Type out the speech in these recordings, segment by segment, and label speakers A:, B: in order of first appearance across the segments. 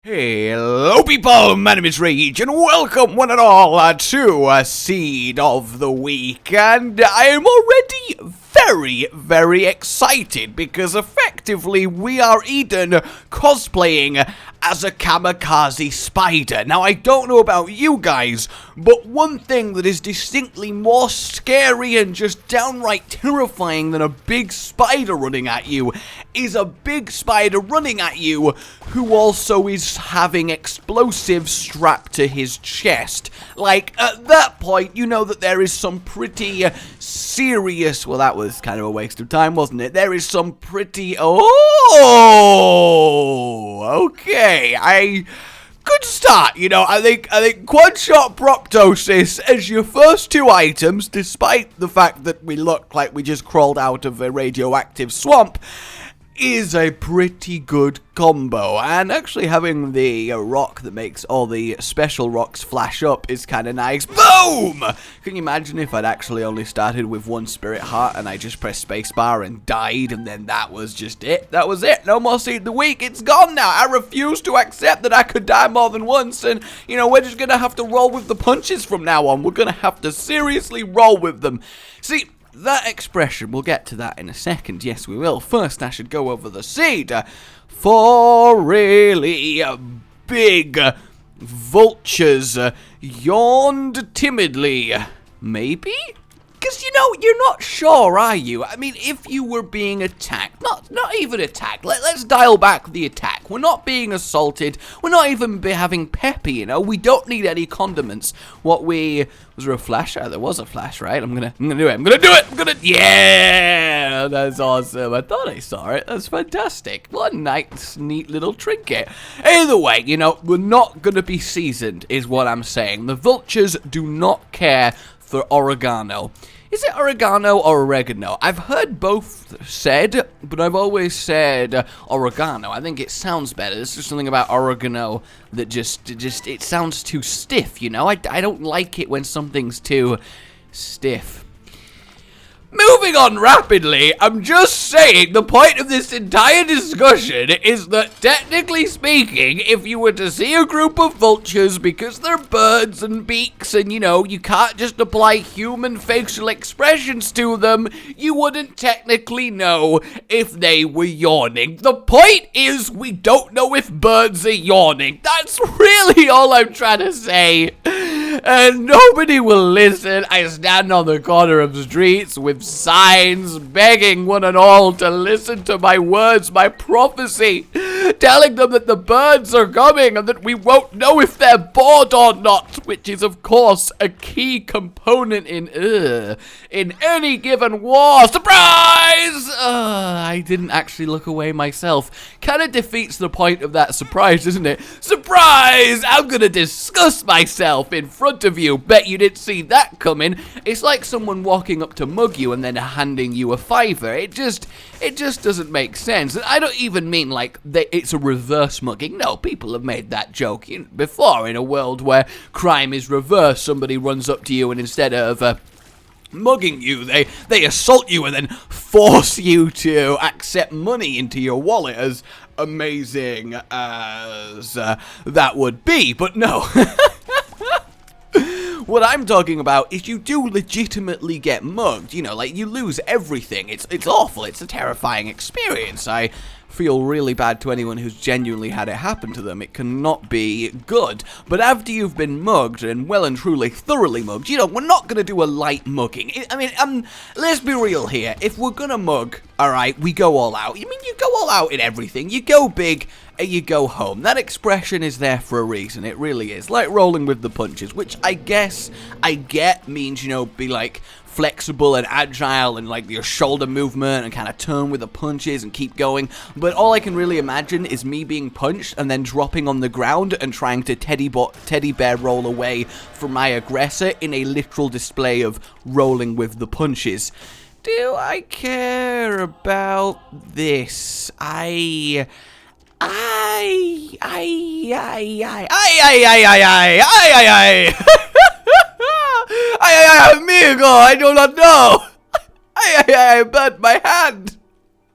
A: Hello people, my name is Rage, and welcome one and all to Seed of the Week, and I am already very excited because effectively we are Eden cosplaying as a kamikaze spider. Now I don't know about you guys, but one thing that is distinctly more scary and just downright terrifying than a big spider running at you is a big spider running at you who also is having explosives strapped to his chest. Like, at that point, you know that there is some pretty serious... Well, that was kind of a waste of time, wasn't it? There is some pretty... Oh! Okay, good start, you know. I think quad-shot proptosis as your first two items, despite the fact that we look like we just crawled out of a radioactive swamp, is a pretty good combo. And actually having the rock that makes all the special rocks flash up is kind of nice. Boom! Can you imagine if I'd actually only started with one spirit heart and I just pressed spacebar and died, and then that was just it? That was it. No more Seed of the Week. It's gone now. I refuse to accept that I could die more than once, and, you know, we're just gonna have to roll with the punches from now on. We're gonna have to seriously roll with them. See, that expression, we'll get to that in a second. Yes, we will. First, I should go over the seed. For really big vultures yawned timidly. Maybe? Because, you know, you're not sure, are you? I mean, if you were being attacked, not even attacked, let's dial back the attack. We're not being assaulted, we're not even having Peppy, you know, we don't need any condiments. Was there a flash? Oh, there was a flash, right? I'm gonna do it, yeah! That's awesome, I thought I saw it, that's fantastic. What a nice, neat little trinket. Either way, you know, we're not gonna be seasoned, is what I'm saying. The vultures do not care for oregano. Is it oregano or oregano? I've heard both said, but I've always said oregano. I think it sounds better. There's just something about oregano that just it sounds too stiff, you know? I don't like it when something's too stiff. Moving on rapidly, I'm just saying the point of this entire discussion is that, technically speaking, if you were to see a group of vultures, because they're birds and beaks and, you know, you can't just apply human facial expressions to them, you wouldn't technically know if they were yawning. The point is, we don't know if birds are yawning. That's really all I'm trying to say. And nobody will listen. I stand on the corner of the streets with signs begging one and all to listen to my words, my prophecy, telling them that the birds are coming and that we won't know if they're bored or not, which is of course a key component in any given war. Surprise! I didn't actually look away myself. Kind of defeats the point of that surprise, doesn't it? Surprise! I'm gonna discuss myself in front of you. Bet you didn't see that coming. It's like someone walking up to mug you and then handing you a fiver. It just doesn't make sense. And I don't even mean like it's a reverse mugging. No, people have made that joke before. In a world where crime is reversed, somebody runs up to you and instead of mugging you, they assault you and then force you to accept money into your wallet, as amazing as that would be. But no. What I'm talking about is you do legitimately get mugged, you know, like you lose everything. It's awful. It's a terrifying experience. I feel really bad to anyone who's genuinely had it happen to them. It cannot be good. But after you've been mugged and well and truly thoroughly mugged, you know, we're not going to do a light mugging. I mean, let's be real here. If we're going to mug, alright, we go all out. I mean, you go all out in everything. You go big and you go home. That expression is there for a reason. It really is. Like rolling with the punches, which I guess I get means, you know, be like flexible and agile and like your shoulder movement and kind of turn with the punches and keep going. But all I can really imagine is me being punched and then dropping on the ground and trying to teddy bear roll away from my aggressor in a literal display of rolling with the punches. Do I care about this? Amigo, I do not know. I burnt my hand.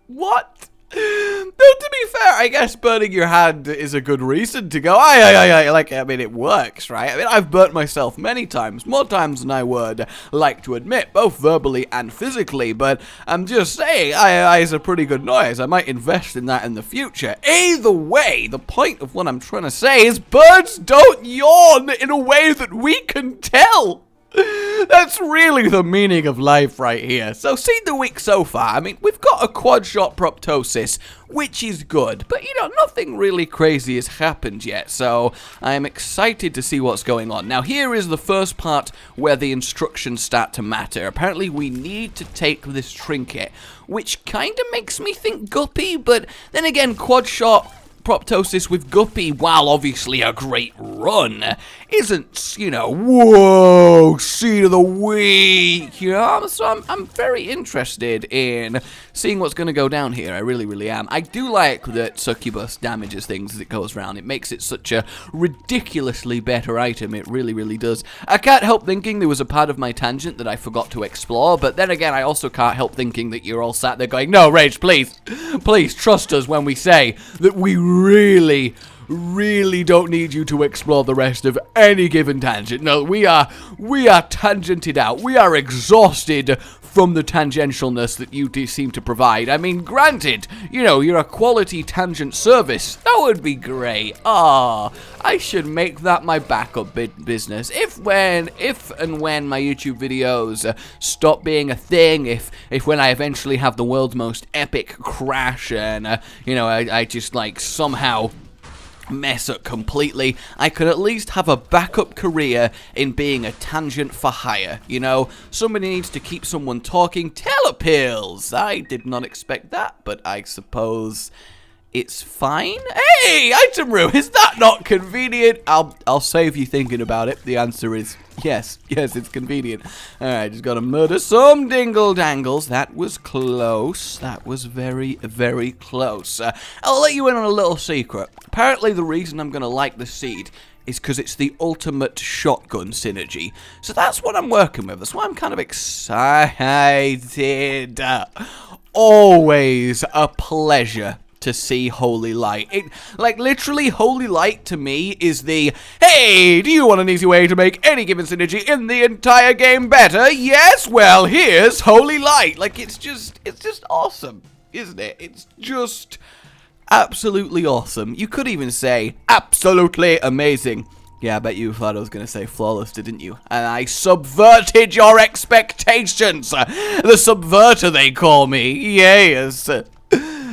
A: What? Though, to be fair, I guess burning your hand is a good reason to go, I mean, it works, right? I mean, I've burnt myself many times, more times than I would like to admit, both verbally and physically, but I'm just saying, is a pretty good noise. I might invest in that in the future. Either way, the point of what I'm trying to say is birds don't yawn in a way that we can tell. That's really the meaning of life right here. So, see the week so far. I mean, we've got a quad-shot proptosis, which is good. But, nothing really crazy has happened yet. So, I'm excited to see what's going on. Now, here is the first part where the instructions start to matter. Apparently, we need to take this trinket, which kind of makes me think Guppy. But then again, quad-shot proptosis with Guppy, while obviously a great run, isn't, whoa, seed of the week, So I'm very interested in seeing what's going to go down here. I really, really am. I do like that Succubus damages things as it goes around. It makes it such a ridiculously better item. It really, really does. I can't help thinking there was a part of my tangent that I forgot to explore, but then again, I also can't help thinking that you're all sat there going, no, Rage, please trust us when we say that we really don't need you to explore the rest of any given tangent. No, we are tangented out. We are exhausted from the tangentialness that you seem to provide. I mean, granted, you're a quality tangent service. That would be great. I should make that my backup business. If and when my YouTube videos stop being a thing, if when I eventually have the world's most epic crash and, I just, somehow mess up completely, I could at least have a backup career in being a tangent for hire. Somebody needs to keep someone talking. Telepills! I did not expect that, but I suppose it's fine. Hey, item room, is that not convenient? I'll save you thinking about it. The answer is yes, it's convenient. Alright, just gotta murder some dingle dangles. That was close. That was very, very close. I'll let you in on a little secret. Apparently the reason I'm gonna like the seed is because it's the ultimate shotgun synergy. So that's what I'm working with. That's why I'm kind of excited. Always a pleasure to see Holy Light. Literally, Holy Light to me is the, hey, do you want an easy way to make any given synergy in the entire game better? Yes? Well, here's Holy Light. It's just awesome, isn't it? It's just absolutely awesome. You could even say absolutely amazing. Yeah, I bet you thought I was going to say flawless, didn't you? And I subverted your expectations. The subverter, they call me. Yes.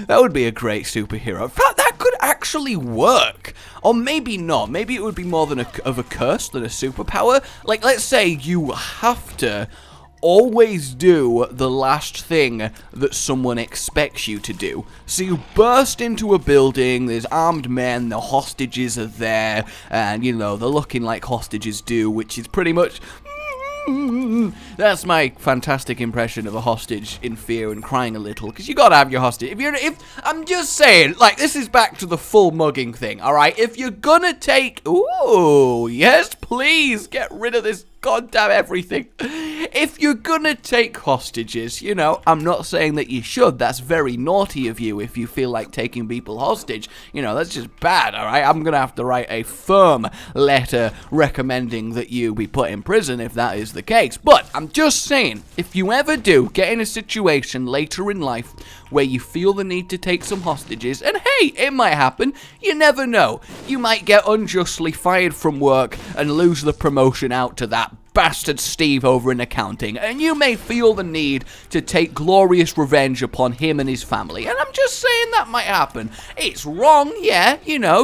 A: That would be a great superhero. In fact, that could actually work. Or maybe not. Maybe it would be more of a curse than a superpower. Let's say you have to always do the last thing that someone expects you to do. So you burst into a building, there's armed men, the hostages are there, and, they're looking like hostages do, which is pretty much... That's my fantastic impression of a hostage in fear and crying a little, because you gotta have your hostage. I'm just saying, this is back to the full mugging thing, alright? If you're gonna take... Ooh, yes, please, get rid of this goddamn everything. If you're gonna take hostages, I'm not saying that you should. That's very naughty of you if you feel like taking people hostage. That's just bad, alright? I'm gonna have to write a firm letter recommending that you be put in prison if that is the case. But I'm just saying, if you ever do get in a situation later in life where you feel the need to take some hostages, and hey, it might happen, you never know. You might get unjustly fired from work and lose the promotion out to that bastard Steve over in accounting, and you may feel the need to take glorious revenge upon him and his family, and I'm just saying that might happen. It's wrong, yeah,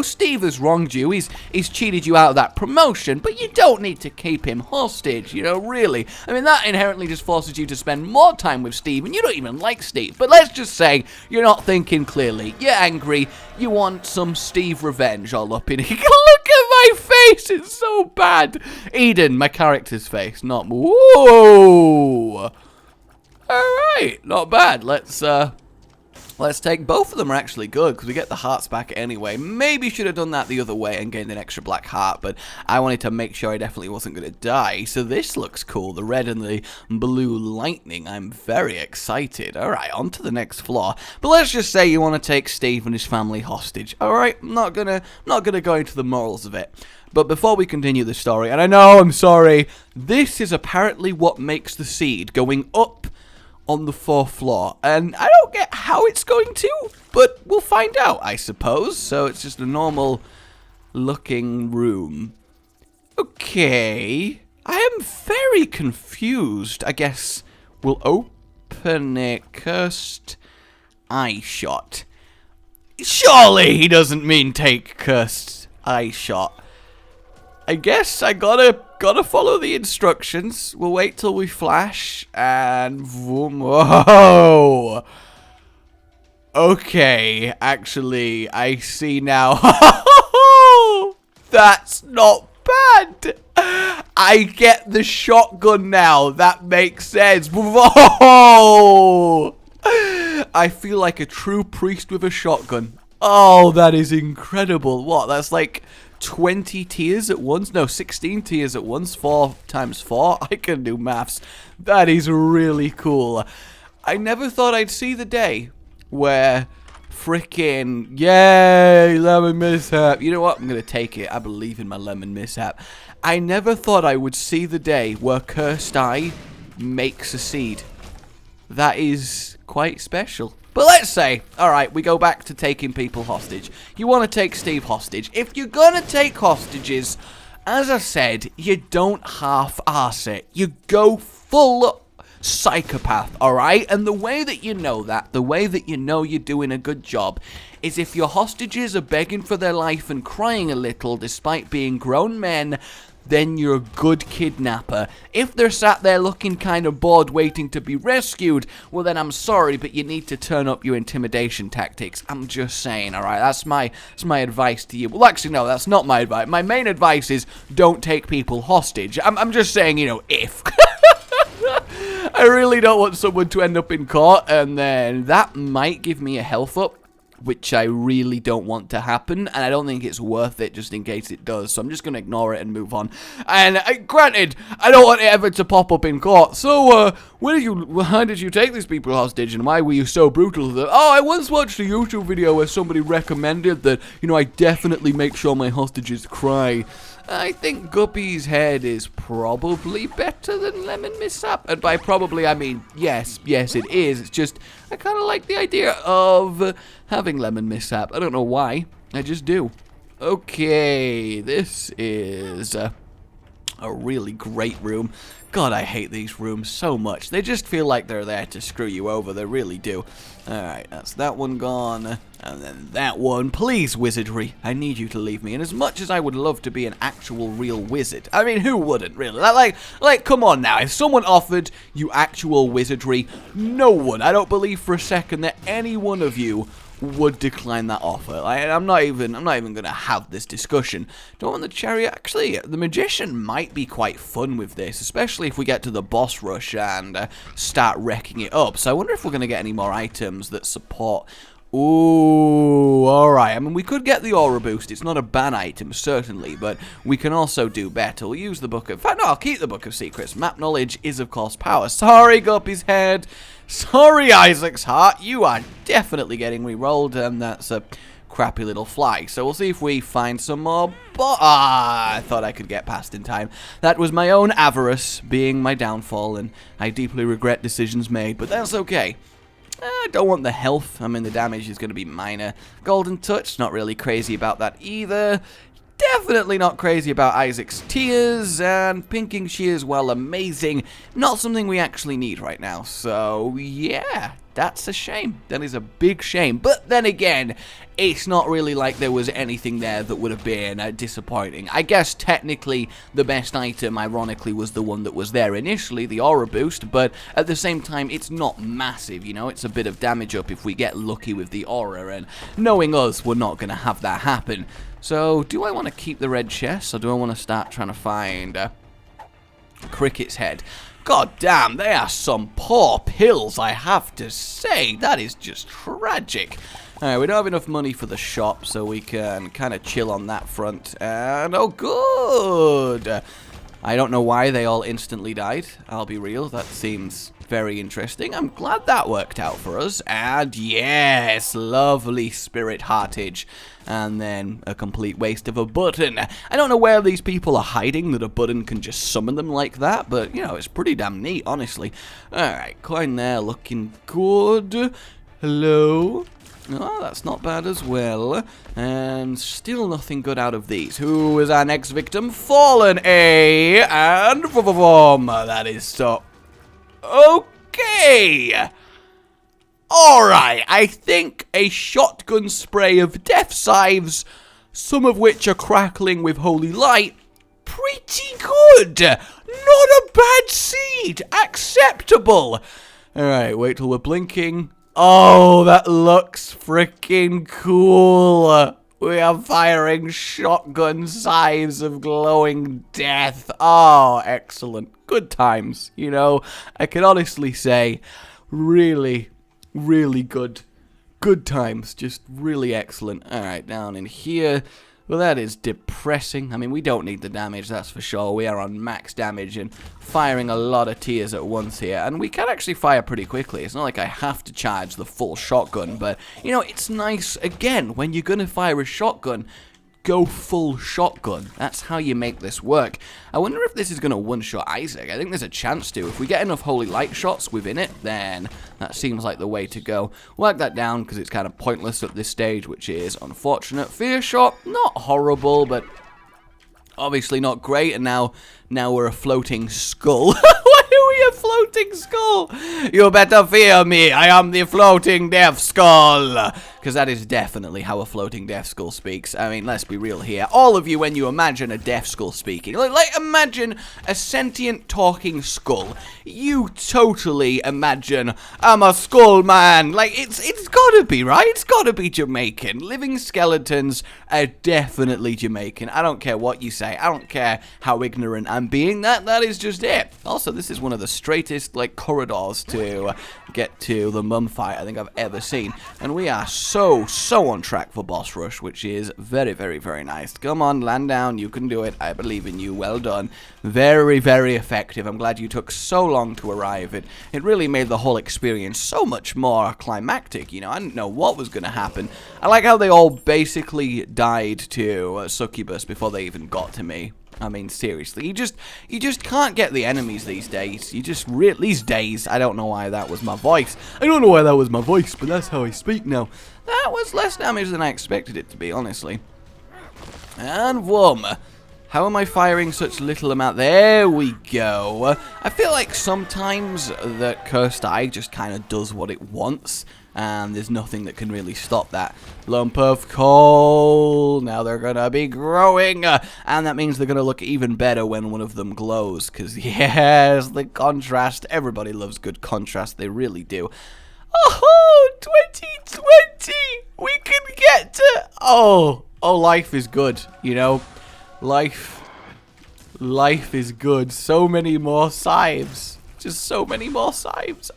A: Steve has wronged you, he's cheated you out of that promotion, but you don't need to keep him hostage, really. I mean, that inherently just forces you to spend more time with Steve, and you don't even like Steve, but let's just say you're not thinking clearly, you're angry, you want some Steve revenge all up in here. Look at my face, it's so bad. Eden, my character's face, not... Whoa! Alright, not bad. Let's Let's take both of them are actually good because we get the hearts back anyway. Maybe should have done that the other way and gained an extra black heart, but I wanted to make sure I definitely wasn't going to die. So this looks cool, the red and the blue lightning. I'm very excited. All right, on to the next floor. But let's just say you want to take Steve and his family hostage. All right, I'm not gonna go into the morals of it. But before we continue the story, and I know I'm sorry, this is apparently what makes the seed going up on the 4th floor, and I don't get how it's going to, but we'll find out, I suppose. So it's just a normal looking room. Okay, I am very confused. I guess we'll open it. Cursed eye shot. Surely he doesn't mean take cursed eye shot. I guess I gotta follow the instructions. We'll wait till we flash and vroom. Whoa. Okay, actually, I see now. That's not bad. I get the shotgun now. That makes sense. Whoa. I feel like a true priest with a shotgun. Oh, that is incredible. What? That's like 20 tiers at once? No, 16 tiers at once. 4 times 4. I can do maths. That is really cool. I never thought I'd see the day where freaking, yay, lemon mishap. You know what? I'm going to take it. I believe in my lemon mishap. I never thought I would see the day where Cursed Eye makes a seed. That is quite special. But let's say, alright, we go back to taking people hostage. You want to take Steve hostage. If you're going to take hostages, as I said, you don't half-arse it. You go full psychopath, alright? And the way that you know that, the way that you know you're doing a good job, is if your hostages are begging for their life and crying a little despite being grown men, then you're a good kidnapper. If they're sat there looking kind of bored waiting to be rescued, well then I'm sorry, but you need to turn up your intimidation tactics. I'm just saying, alright? That's my advice to you. Well, actually, no, that's not my advice. My main advice is don't take people hostage. I'm just saying, you know, if. I really don't want someone to end up in court, and then that might give me a health up, which I really don't want to happen, and I don't think it's worth it just in case it does, so I'm just going to ignore it and move on. And granted, I don't want it ever to pop up in court, so how did you take these people hostage, and why were you so brutal to them? Oh, I once watched a YouTube video where somebody recommended that, you know, I definitely make sure my hostages cry. I think Guppy's head is probably better than Lemon Mishap. And by probably, I mean, yes, it is. It's just, I kind of like the idea of having Lemon Mishap. I don't know why. I just do. Okay, this is a really great room. God, I hate these rooms so much. They just feel like they're there to screw you over. They really do. Alright, that's that one gone. And then that one. Please, wizardry. I need you to leave me. And as much as I would love to be an actual real wizard. I mean, who wouldn't, really? Like, come on now. If someone offered you actual wizardry, no one. I don't believe for a second that any one of you would decline that offer. I'm not even gonna have this discussion. Don't want the chariot. Actually, the magician might be quite fun with this, especially if we get to the boss rush and start wrecking it up. So I wonder if we're gonna get any more items that support. Ooh, alright. I mean, we could get the aura boost. It's not a ban item, certainly, but we can also do better. We'll use the book of... In fact, no, I'll keep the book of secrets. Map knowledge is, of course, power. Sorry, Guppy's head. Sorry, Isaac's heart. You are definitely getting re-rolled, and that's a crappy little fly. So we'll see if we find some more... I thought I could get past in time. That was my own avarice being my downfall, and I deeply regret decisions made, but that's okay. I don't want the health. I mean, the damage is going to be minor. Golden Touch, not really crazy about that either. Definitely not crazy about Isaac's tears, and Pinking Shears, well, amazing. Not something we actually need right now, so yeah, that's a shame. That is a big shame, but then again, it's not really like there was anything there that would have been disappointing. I guess technically the best item, ironically, was the one that was there initially, the aura boost, but at the same time, it's not massive, you know, it's a bit of damage up if we get lucky with the aura, and knowing us, we're not going to have that happen. So, do I want to keep the red chest, or do I want to start trying to find cricket's head. God damn, they are some poor pills, I have to say. That is just tragic. Alright, we don't have enough money for the shop, so we can kind of chill on that front. And, oh, good! I don't know why they all instantly died. I'll be real, that seems very interesting. I'm glad that worked out for us. And yes, lovely spirit heartage. And then a complete waste of a button. I don't know where these people are hiding that a button can just summon them like that, but, you know, it's pretty damn neat, honestly. Alright, coin there, looking good. Hello? Oh, that's not bad as well. And still nothing good out of these. Who is our next victim? Fallen A. And boom. That is so... Okay. Alright, I think a shotgun spray of death scythes, some of which are crackling with holy light, pretty good. Not a bad seed. Acceptable. Alright, wait till we're blinking. Oh, that looks freaking cool. We are firing shotgun scythes of glowing death. Oh, excellent. Good times, you know. I can honestly say, really good. Good times. Just really excellent. Alright, down in here. Well, that is depressing. I mean, we don't need the damage, that's for sure. We are on max damage and firing a lot of tears at once here. And we can actually fire pretty quickly. It's not like I have to charge the full shotgun. But, you know, it's nice, again, when you're going to fire a shotgun, go full shotgun. That's how you make this work. I wonder if this is going to one-shot Isaac. I think there's a chance to. If we get enough holy light shots within it, then that seems like the way to go. Work that down because it's kind of pointless at this stage, which is unfortunate. Fear shot, not horrible, but obviously not great. And now we're a floating skull. Why are we a floating skull? You better fear me. I am the floating death skull. Because that is definitely how a floating death skull speaks. I mean, let's be real here. All of you, when you imagine a death skull speaking, like imagine a sentient talking skull. You totally imagine, I'm a skull man. Like, it's gotta be, right? It's gotta be Jamaican. Living skeletons are definitely Jamaican. I don't care what you say. I don't care how ignorant I'm being. That is just it. Also, this is one of the straightest, like, corridors to get to the mum fight I think I've ever seen. And we are so on track for boss rush, which is very, very, very nice. Come on, land down. You can do it. I believe in you. Well done. Very, very effective. I'm glad you took so long to arrive. It really made the whole experience so much more climactic, you know. I didn't know what was going to happen. I like how they all basically died to Succubus before they even got to me. I mean, seriously, you just can't get the enemies these days. These days, I don't know why that was my voice. I don't know why that was my voice, but that's how I speak now. That was less damage than I expected it to be, honestly. And whoom. How am I firing such little amount? There we go. I feel like sometimes the Cursed Eye just kind of does what it wants. And there's nothing that can really stop that. Lump of coal. Now they're going to be growing. And that means they're going to look even better when one of them glows. Because, yes, the contrast. Everybody loves good contrast. They really do. Oh, 2020. We can get to... Oh, life is good, you know. Life is good. So many more scythes. Just so many more scythes.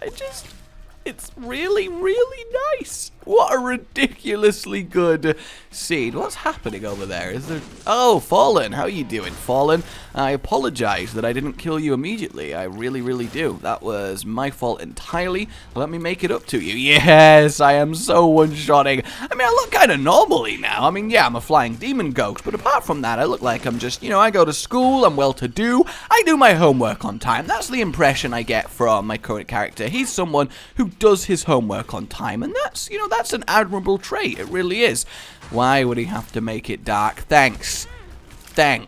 A: It's really, really nice. What a ridiculously good seed. What's happening over there? Is there... Oh, Fallen. How are you doing, Fallen? I apologize that I didn't kill you immediately. I really, really do. That was my fault entirely. Let me make it up to you. Yes, I am so one-shotting. I mean, I look kind of normally now. I mean, yeah, I'm a flying demon ghost, but apart from that, I look like I'm just, you know, I go to school, I'm well-to-do, I do my homework on time. That's the impression I get from my current character. He's someone who does his homework on time, and that's, you know, that's an admirable trait. It really is. Why would he have to make it dark? Thanks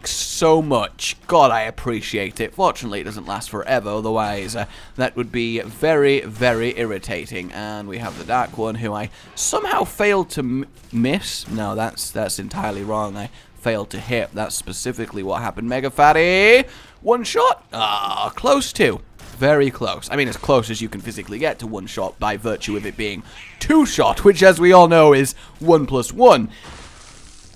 A: so much. God, I appreciate it. Fortunately, it doesn't last forever, otherwise that would be very, very irritating. And we have the Dark One, who I somehow failed to miss. No, that's entirely wrong. I failed to hit. That's specifically what happened. Mega Fatty! One shot? Ah, close to. Very close. I mean, as close as you can physically get to one shot by virtue of it being two shot, which, as we all know, is 1 + 1.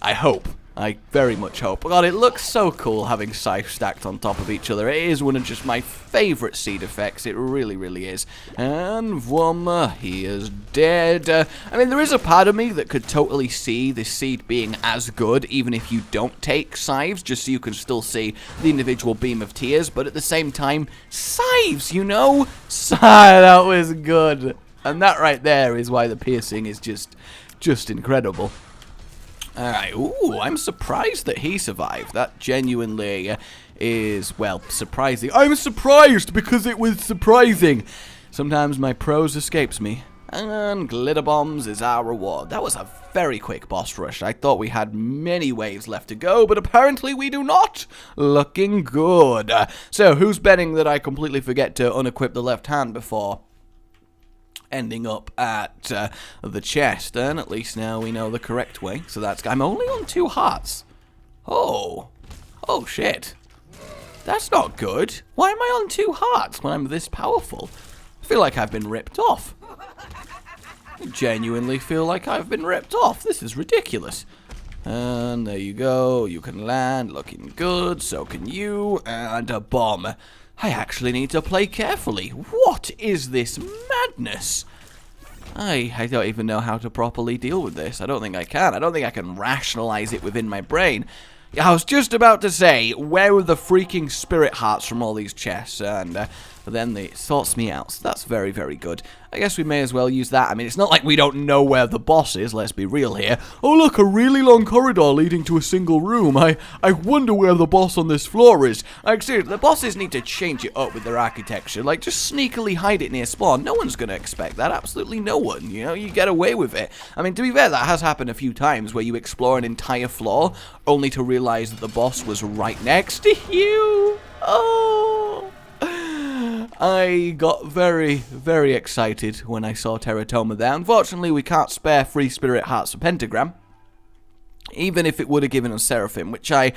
A: I hope. I very much hope. God, it looks so cool having scythes stacked on top of each other. It is one of just my favourite seed effects. It really, really is. And voila, he is dead. I mean, there is a part of me that could totally see this seed being as good, even if you don't take scythes, just so you can still see the individual beam of tears. But at the same time, scythes, you know? That was good. And that right there is why the piercing is just incredible. Alright, ooh, I'm surprised that he survived. That genuinely is, well, surprising. I'm surprised because it was surprising. Sometimes my prose escapes me. And glitter bombs is our reward. That was a very quick boss rush. I thought we had many waves left to go, but apparently we do not. Looking good. So, who's betting that I completely forget to unequip the left hand before ending up at the chest? And at least now we know the correct way. So that's... I'm only on 2 hearts. Oh shit. That's not good. Why am I on 2 hearts when I'm this powerful? I feel like I've been ripped off. I genuinely feel like I've been ripped off. This is ridiculous. And there you go. You can land. Looking good. So can you. And a bomb. I actually need to play carefully. What is this madness? I don't even know how to properly deal with this. I don't think I can. I don't think I can rationalize it within my brain. I was just about to say, where are the freaking spirit hearts from all these chests? And then it sorts me out. So that's very, very good. I guess we may as well use that. I mean, it's not like we don't know where the boss is, let's be real here. Oh, look, a really long corridor leading to a single room. I wonder where the boss on this floor is. Like, seriously, the bosses need to change it up with their architecture. Like, just sneakily hide it near spawn. No one's going to expect that. Absolutely no one. You know, you get away with it. I mean, to be fair, that has happened a few times where you explore an entire floor only to realize that the boss was right next to you. Oh... I got very, very excited when I saw Teratoma there. Unfortunately, we can't spare 3 Spirit Hearts for Pentagram. Even if it would have given us Seraphim, which I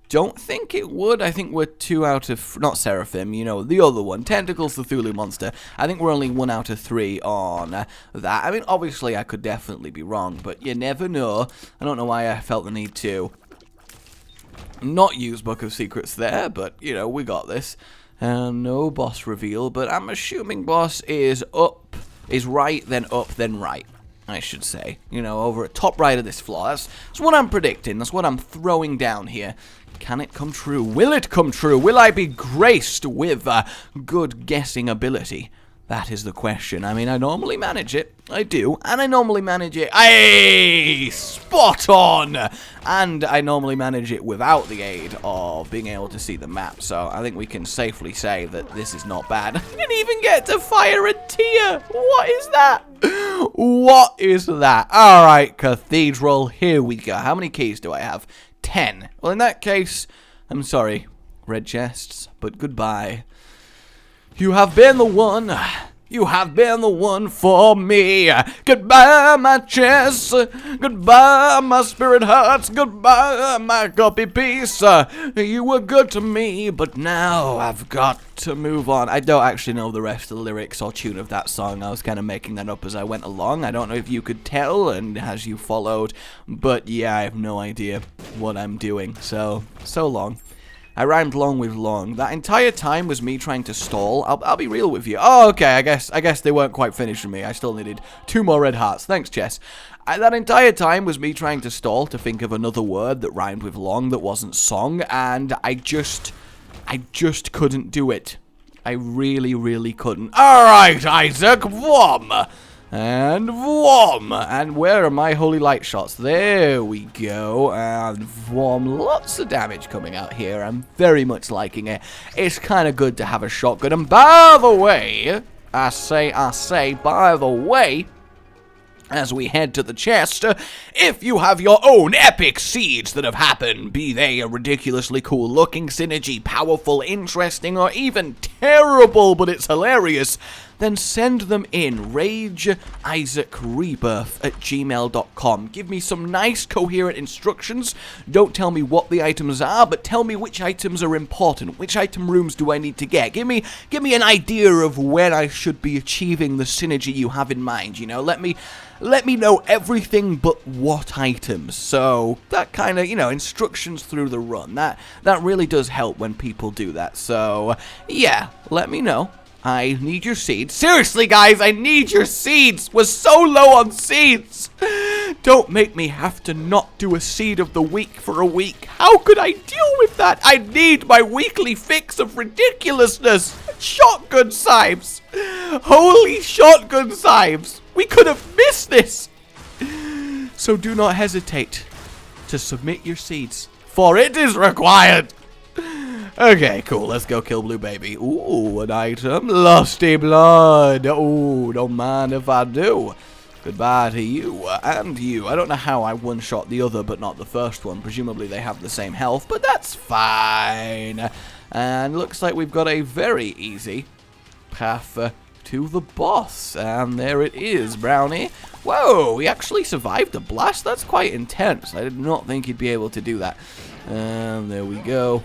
A: don't think it would. I think we're 2 out of... Not Seraphim, you know, the other one. Tentacles, the Cthulhu monster. I think we're only 1 out of 3 on that. I mean, obviously, I could definitely be wrong, but you never know. I don't know why I felt the need to not use Book of Secrets there, but, you know, we got this. No boss reveal, but I'm assuming boss is right, then up, then right, I should say. You know, over at top right of this floor. That's what I'm predicting. That's what I'm throwing down here. Can it come true? Will it come true? Will I be graced with good guessing ability? That is the question. I mean, I normally manage it. I do. And I normally manage it... Ayy! Spot on! And I normally manage it without the aid of being able to see the map. So I think we can safely say that this is not bad. I didn't even get to fire a tear! What is that? What is that? Alright, Cathedral. Here we go. How many keys do I have? 10. Well, in that case, I'm sorry, red chests, but goodbye. You have been the one. You have been the one for me. Goodbye, my chest. Goodbye, my spirit hearts. Goodbye, my copy piece. You were good to me, but now I've got to move on. I don't actually know the rest of the lyrics or tune of that song. I was kind of making that up as I went along. I don't know if you could tell and as you followed, but yeah, I have no idea what I'm doing. So long. I rhymed long with long. That entire time was me trying to stall. I'll be real with you. Oh, okay, I guess they weren't quite finished with me. I still needed 2 more red hearts. Thanks, Chess. That entire time was me trying to stall to think of another word that rhymed with long that wasn't song, and I just couldn't do it. I really, really couldn't. Alright, Isaac, vom! And vom! And where are my holy light shots? There we go. And vom. Lots of damage coming out here. I'm very much liking it. It's kind of good to have a shotgun. And by the way, I say, by the way, as we head to the chest, if you have your own epic seeds that have happened, be they a ridiculously cool looking synergy, powerful, interesting, or even terrible, but it's hilarious, then send them in. RageIsaacRebirth@gmail.com. Give me some nice, coherent instructions. Don't tell me what the items are, but tell me which items are important. Which item rooms do I need to get? Give me an idea of when I should be achieving the synergy you have in mind, you know? Let me know everything but what items. So that kind of, you know, instructions through the run. That really does help when people do that. So yeah, let me know. I need your seeds. Seriously, guys, I need your seeds. We're so low on seeds. Don't make me have to not do a seed of the week for a week. How could I deal with that? I need my weekly fix of ridiculousness. Shotgun scythes. Holy shotgun scythes. We could have missed this. So do not hesitate to submit your seeds, for it is required. Okay, cool. Let's go kill Blue Baby. Ooh, an item. Lusty blood. Ooh, don't mind if I do. Goodbye to you and you. I don't know how I one-shot the other, but not the first one. Presumably they have the same health, but that's fine. And looks like we've got a very easy path to the boss. And there it is, Brownie. Whoa, he actually survived the blast. That's quite intense. I did not think he'd be able to do that. And there we go.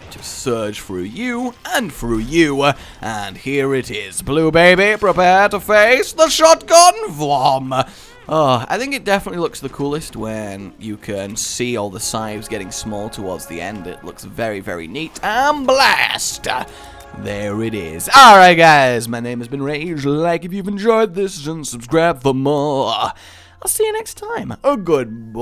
A: Just surge through you and through you, and here it is. Blue Baby, prepare to face the shotgun vom. Oh, I think it definitely looks the coolest when you can see all the scythes getting small towards the end. It looks very, very neat. And blast! There it is. Alright, guys, my name has been Rage. Like if you've enjoyed this and subscribe for more. I'll see you next time. Goodbye.